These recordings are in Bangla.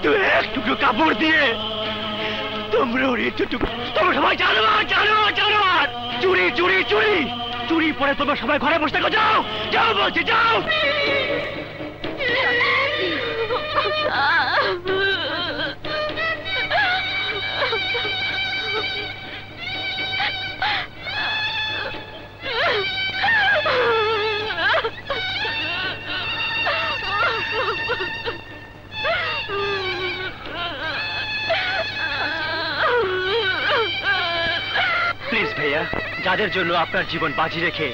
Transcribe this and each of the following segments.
দু এক টুকরো কাপড় দিয়ে তোমরা ওর ইজ্জতটুকু, তোমরা সবাই জানোয়ার জানোয়ার জানোয়ার, চুরি চুরি চুরি চুরি পরে তোমরা সবাই ঘরে বসে থাকো। যাও যাও বলছি, যাও। প্লিজ ভাইয়া, যাদের জন্য আপনার জীবন বাজি রেখে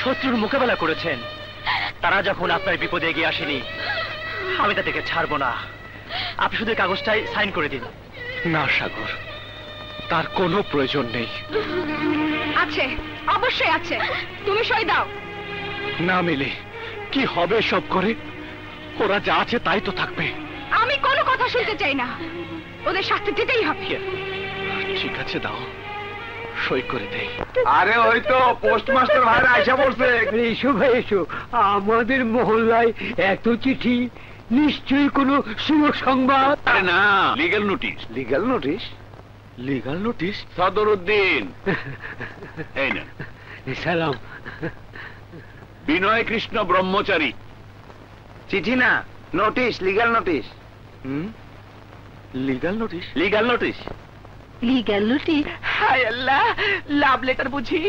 শত্রুর মোকাবেলা করেছেন, তারা যখন আপনার বিপদে এগিয়ে আসেনি, আমি তাদেরকে ছাড়বো না। আপনি শুধু কাগজটাই সাইন করে দিন। না সাগর, তার কোনো প্রয়োজন নেই। আছে, অবশ্যই আছে, তুমি সই দাও। না মিলি, কি হবে সব করে? ওরা যা আছে তাই তো থাকবে। আমি কোনো কথা শুনতে চাই না, ওদের শাস্তি দিতেই হবে। ঠিক আছে, দাও, সই করে দেই। আরে ওই তো পোস্টমাস্টার ভাইরা আইসা পড়ছে। এসো ভাই এসো, আমাদের মহল্লায় এত চিঠি, নিশ্চয়ই কোনো শুভ সংবাদ। আরে না, legal notice. Legal notice? Legal notice? Sadaruddin, এই না। সালাম। বিনয় কৃষ্ণ ব্রহ্মচারী। চিঠি না, notice, legal notice. Legal notice? Legal notice. Legal notice? হায় আল্লাহ, লাভ লেটার বুঝি?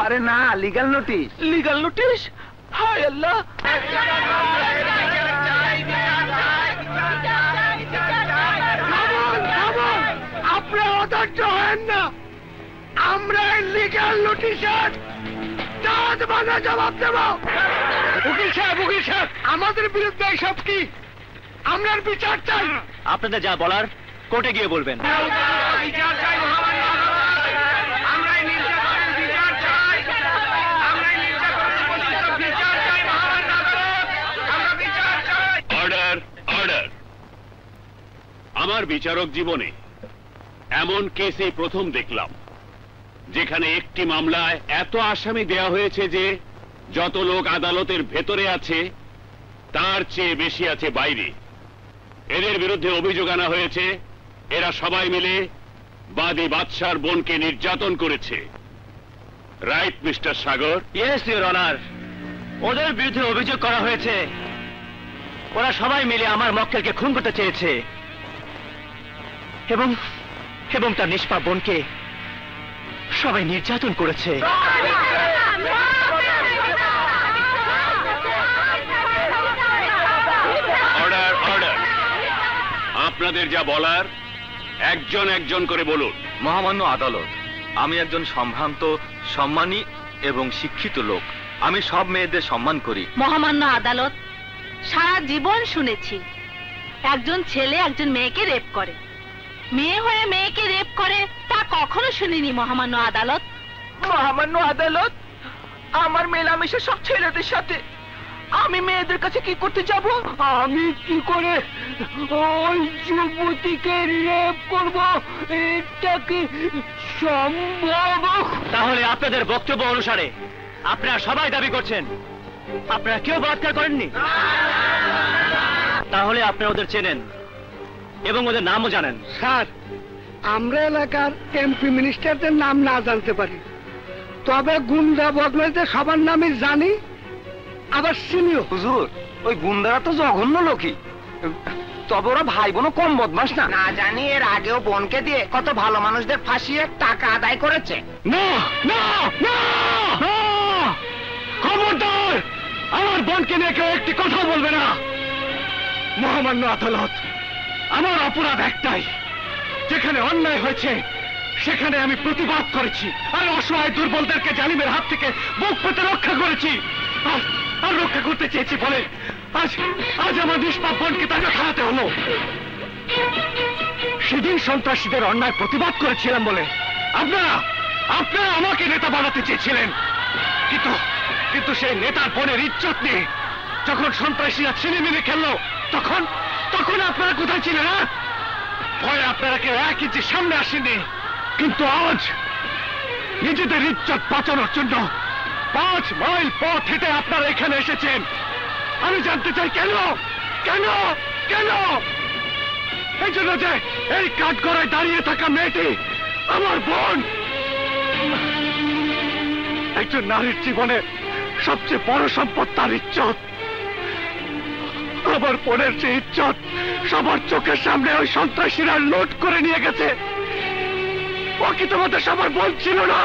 আরে না, লিগ্যাল নোটিশ। Legal notice? হায় আল্লাহ। আপনারা অধৈর্য হয়েন না, আমরা লিগ্যাল নোটিশের দাঁত ভাঙা জবাব দেব। উকিল সাহেব, আমাদের বিরুদ্ধে এসব কি? আমরা বিচার চাই। আপনাদের যা বলার কোর্টে গিয়ে বলবেন। Order, order. আমার বিচারক জীবনে এমন কেস এই প্রথম দেখলাম, যেখানে একটি মামলায় এত আসামি দেয়া হয়েছে যে যত লোক আদালতের ভেতরে আছে তার চেয়ে বেশি আছে বাইরে। এদের বিরুদ্ধে অভিযোগ আনা হয়েছে এরা সবাই মিলে বাদী বাদশার বোনকে নির্যাতন করেছে। Right mister Sagar? Yes your honour, ওদের বিরুদ্ধে অভিযোগ করা হয়েছে ওরা সবাই মিলে আমার মক্কেলকে খুন করতে চেয়েছে এবং এবং তার নিষ্পাপ বোনকে সবাই নির্যাতন করেছে। Order, order. আপনাদের যা বলার একজন একজন করে বলুন। মহামান্য আদালত, আমি একজন সম্ভ্রান্ত, সম্মানী এবং শিক্ষিত লোক। আমি সব মেয়েদের সম্মান করি। মহামান্য আদালত, সারা জীবন শুনেছি একজন ছেলে একজন মেয়েকে রেপ করে, মেয়ে হয়ে মেয়েকে রেপ করে, তা কখনো শুনিনি মহামান্য আদালত। মহামান্য আদালত, আমার মেলামেশা সব ছেলেদের সাথে, আমি মেয়েদের কাছে কি করতে যাব? আমি কি করে ওই যুবতীকে রেপ করব? এটা কি সম্ভব? তাহলে আপনাদের বক্তব্য অনুসারে আপনারা সবাই দাবি করছেন আপনারা কেউ বলাৎকার করেননি? তাহলে আপনারা ওদের চেনেন এবং ওদের নামও জানেন। স্যার, আমরা এলাকার এমপি মিনিস্টারদের নাম না জানতে পারি, তবে গুন্ডা বদমাইশদের সবার নামই জানি, আবার চিনিও। হুজুর, ওই গুন্ডারা তো জঘন্য লোকই, তবে ওরা ভাই বোনও কম বদমাস না। না জানি এর আগেও বোনকে দিয়ে কত ভালো মানুষদের ফাঁসিয়ে টাকা আদায় করেছে। না না না, খবরদার, আমার বোনকে নিয়ে কেউ একটি কথা বলবে না। মহামান্য আদালত, আমার অপরাধ একটাই, যেখানে অন্যায় হয়েছে সেখানে আমি প্রতিবাদ করেছি, আর অসহায় দুর্বলদেরকে জালিমের হাত থেকে বুক পেতে রক্ষা করেছি, আর রক্ষা করতে চেয়েছি বলে আজ আজ আমার নিষ্পাপ বোনকে তাকে খাওয়াতে হলো। সেদিন সন্ত্রাসীদের অন্যায় প্রতিবাদ করেছিলাম বলে আপনারা আপনারা আমাকে নেতা বানাতে চেয়েছিলেন, কিন্তু কিন্তু সেই নেতার বোনের ইজ্জত নিয়ে যখন সন্ত্রাসীরা ছিনিমিনি খেললো, তখন তখন আপনারা কোথায় ছিলেন? ভয়ে আপনারা কেউ এক ইঞ্চি সামনে আসেনি, কিন্তু আজ নিজেদের ইজ্জত বাঁচানোর জন্য 5 মাইল পথ হেঁটে আপনারা এখানে এসেছেন। আমি জানতে চাই কেন কেন কেন? এই জন্য যে এই কাঠগড়ায় দাঁড়িয়ে থাকা মেয়েটি আমার বোন। একজন নারীর জীবনে সবচেয়ে বড় সম্পদ তার ইজ্জত। আমার বোনের যে ইজ্জত সবার চোখের সামনে ওই সন্ত্রাসীরা লুট করে নিয়ে গেছে, ও কি তোমাদের সবার বোন ছিল না?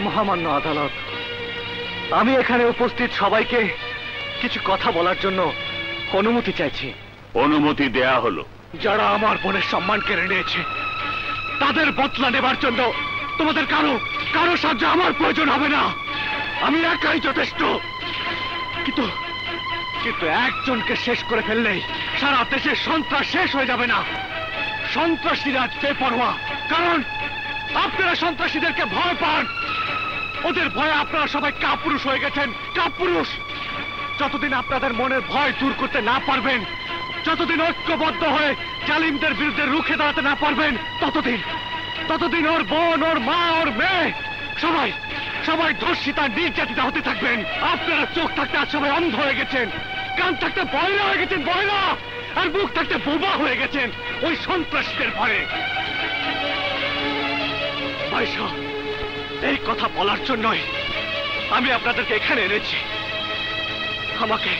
মহামান্য আদালত, আমি এখানে উপস্থিত সবাইকে কিছু কথা বলার জন্য অনুমতি চাইছি। অনুমতি দেয়া হলো। যারা আমার বোনের সম্মান কেড়ে নিয়েছে তাদের বদলা নেবার জন্য তোমাদের কারো সাহায্য আমার প্রয়োজন হবে না। আমি একাই যথেষ্ট। কিন্তু কিন্তু একজনকে শেষ করে ফেললেই সারা দেশের সন্ত্রাস শেষ হয়ে যাবে না। সন্ত্রাসীরা বেপরোয়া, কারণ আপনারা সন্ত্রাসীদেরকে ভয় পান। ওদের ভয়ে আপনারা সবাই কাপুরুষ হয়ে গেছেন, কাপুরুষ। যতদিন আপনাদের মনের ভয় দূর করতে না পারবেন, যতদিন ঐক্যবদ্ধ হয়ে জালিমদের বিরুদ্ধে রুখে দাঁড়াতে না পারবেন, ততদিন ওর বোন, ওর মা, ওর মেয়ে সবাই ধর্ষিতা, নির্যাতিতা হতে থাকবেন। আপনারা চোখ থাকতে আজ সবাই অন্ধ হয়ে গেছেন, কান থাকতে বয়রা হয়ে গেছেন, বয়রা, আর মুখ থাকতে বোবা হয়ে গেছেন ওই সন্ত্রাসীদের ভয়ে। পয়সা এই কথা বলার জন্যই আমি আপনাদেরকে এখানে এনেছি। আমাকে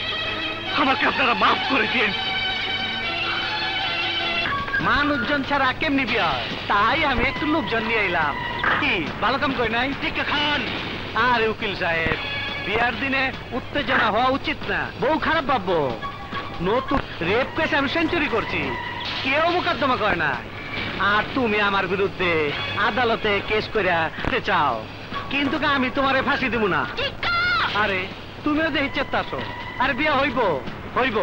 আপনারা মাফ করে দিন। মানুষজন ছাড়া কেমনি বিয়া হয়? তাই আমি একটু লোকজন নিয়ে এলাম। কি ভালো কাম করি নাই? টিক্কা খান। আরে উকিল সাহেব, বিয়ার দিনে উত্তেজনা হওয়া উচিত না, বউ খারাপ ভাববো। নতুন রেপ কেসে আমি সেঞ্চুরি করছি, কেউ মোকদ্দমা করে না। আর তুমি আমার বিরুদ্ধে আদালতে কেস করে চাও, কিন্তু আমি তোমারে ফাঁসি দিব না। আরে তুমিও দেখি চেত্তাছো। আরে বিয়া হইব।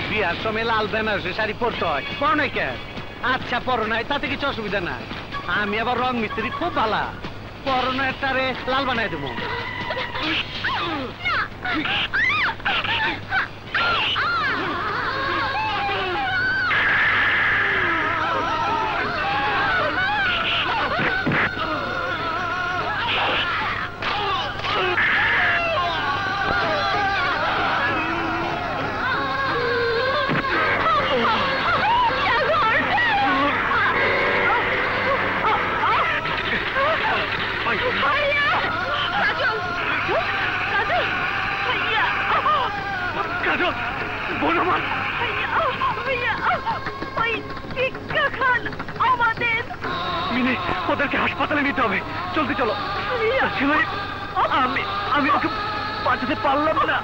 বিয়ার সময় লাল বেনারসি শাড়ি পরতে হয়, পরো নাই কেন? আচ্ছা পরো নাই, তাতে কিছু অসুবিধা নাই। আমি আবার রং মিস্ত্রি খুব ভালো, পরো না একটারে লাল বানাই দেবো। ওদেরকে হাসপাতালে নিতে হবে, জলদি চলো। আমি ওকে বাঁচাতে পারলাম না।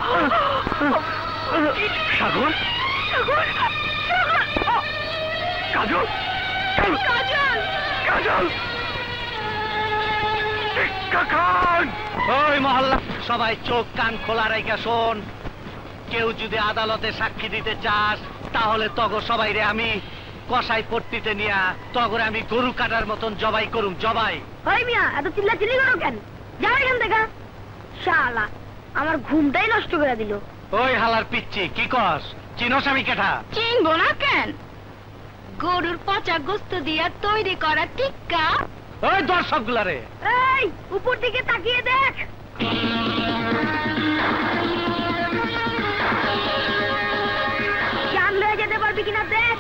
সাগর, কাজল, খান। ওই মহল্লা সবাই চোখ কান খোলা রেখে শোন। কেউ যদি আদালতে সাক্ষী দিতে চাস, তাহলে তগো সবাই রে আমি কষাই পট্টিতে নিয়া তগরে আমি গরু কাটার মতন জবাই করুম, জবাই। ওই মিয়া, এত চিল্লাচিল্লি করো কেন? যাও এখান থেকে। শালা আমার ঘুমটাই নষ্ট করে দিল। ওই হালার পিচ্ছি, কি কস? চিনস আমি কেঠা? চিনবো না কেন? গরুর পচা গোস্ত দিয়া তৈরি করা টিক্কা। ওই দর্শক গুলারে, এই উপর দিকে তাকিয়ে দেখ। জান লয়ে যেতে পারবি কিনা দেখ।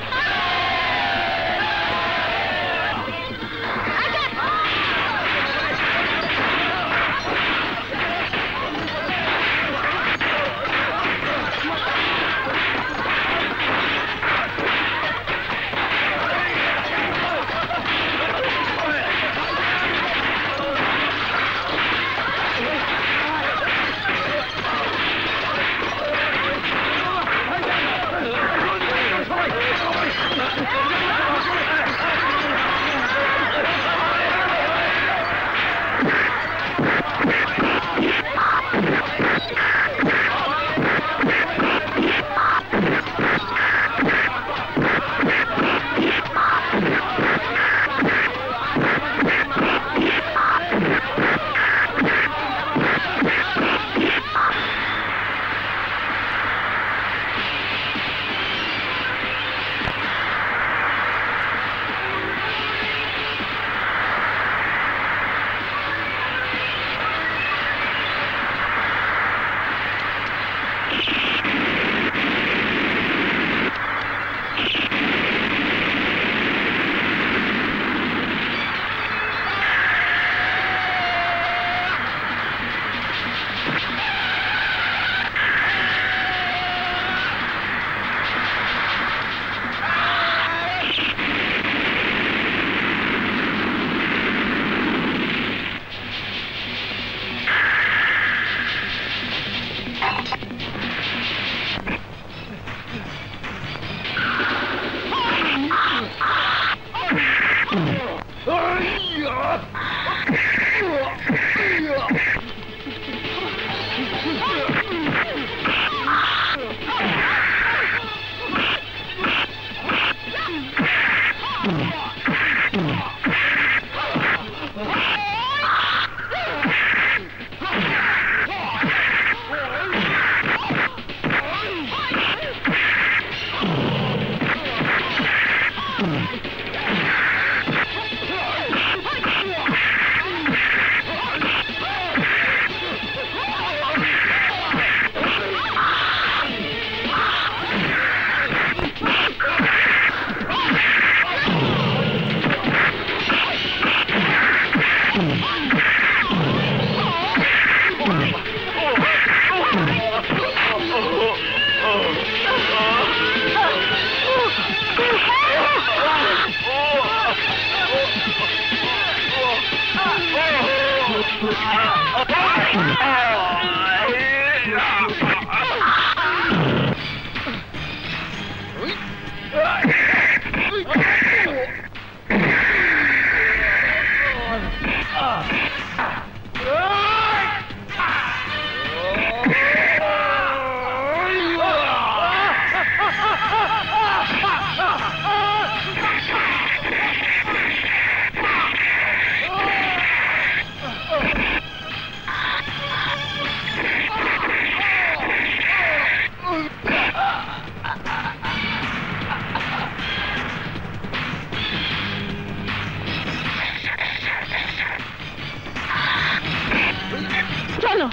চলো।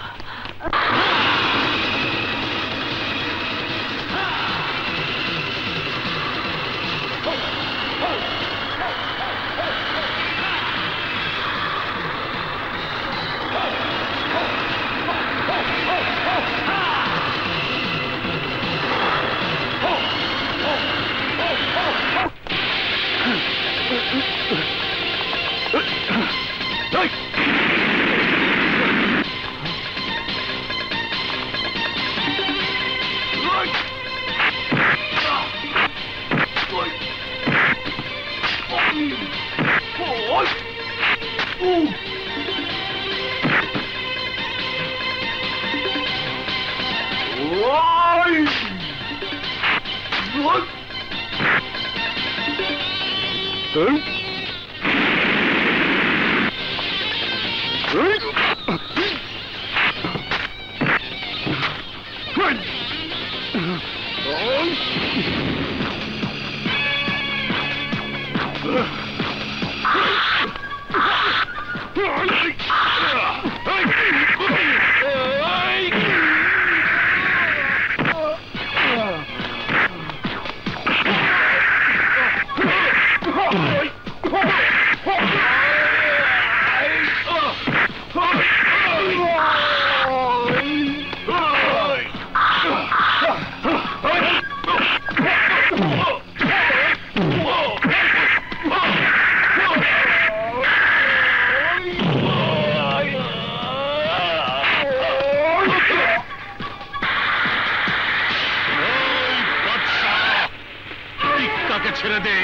ছেড়ে দে,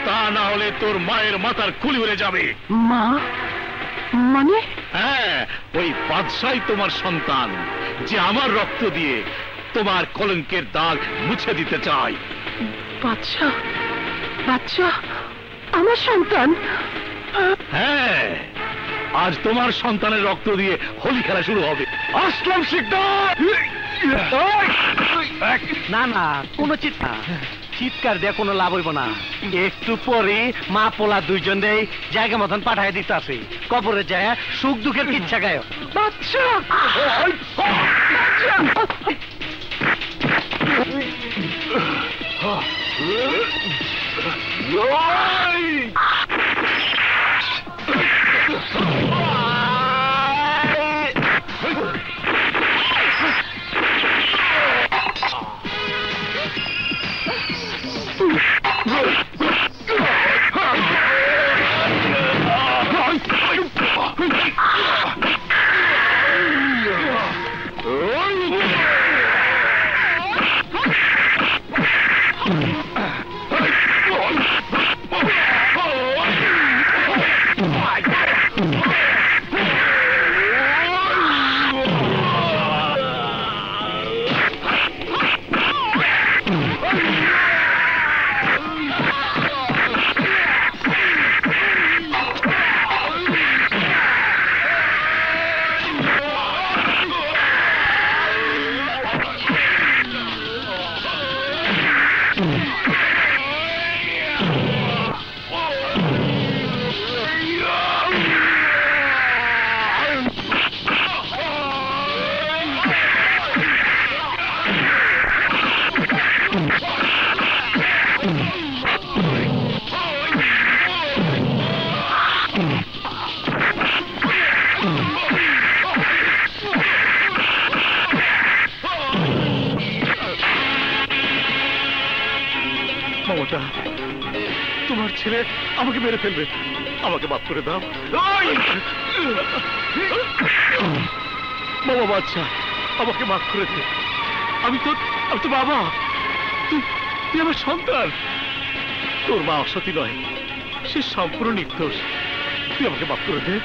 তা না হলে তোর মায়ের মাথার খুলি উড়ে যাবে। মা মানে? হ্যাঁ, ওই বাদশাই তোমার সন্তান, যে আমার রক্ত দিয়ে তোমার কলঙ্কের দাগ মুছে দিতে চায়। বাচ্চা বাচ্চা আমার সন্তান? হ্যাঁ, আজ তোমার সন্তানের রক্ত দিয়ে হোলি খেলা শুরু হবে। আসলাম শিকদার। না না, কোনো চিৎকার দিয়ে কোনো লাভ হইব না। একটু পরে মা পোলা দুইজন দেয় জায়গা মতন পাঠাই দিতে আছে, কবরে যায় সুখ দুঃখের কিচ্ছা গায়। বাচ্চা ছেলে আমাকে মেরে ফেলবে। আমাকে মাফ করে দাও বাবা, বাচ্চা আমাকে মাফ করে দে। আমি তো বাবা, তুই আমার সন্তান। তোর মা অসতী নয়, সে সম্পূর্ণ নির্দোষ। তুই আমাকে মাফ করে দে।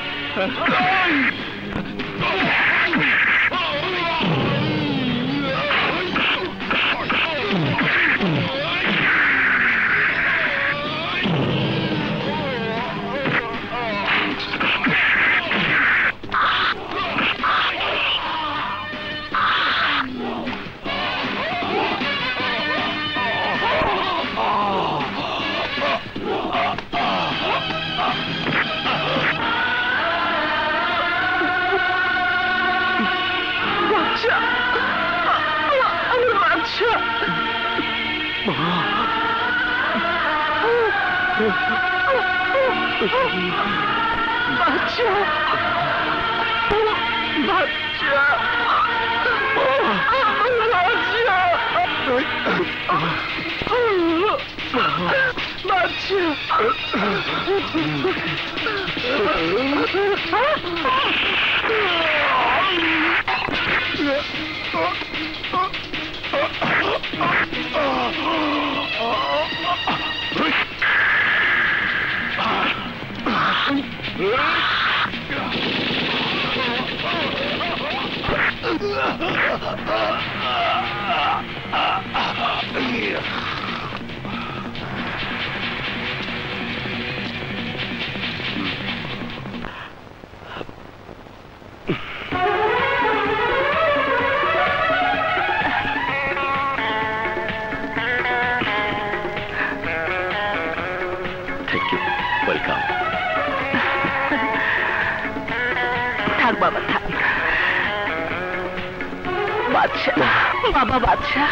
Thank you, welcome. থাক বাবা, থাক। বাদশা, বাবা বাদশা।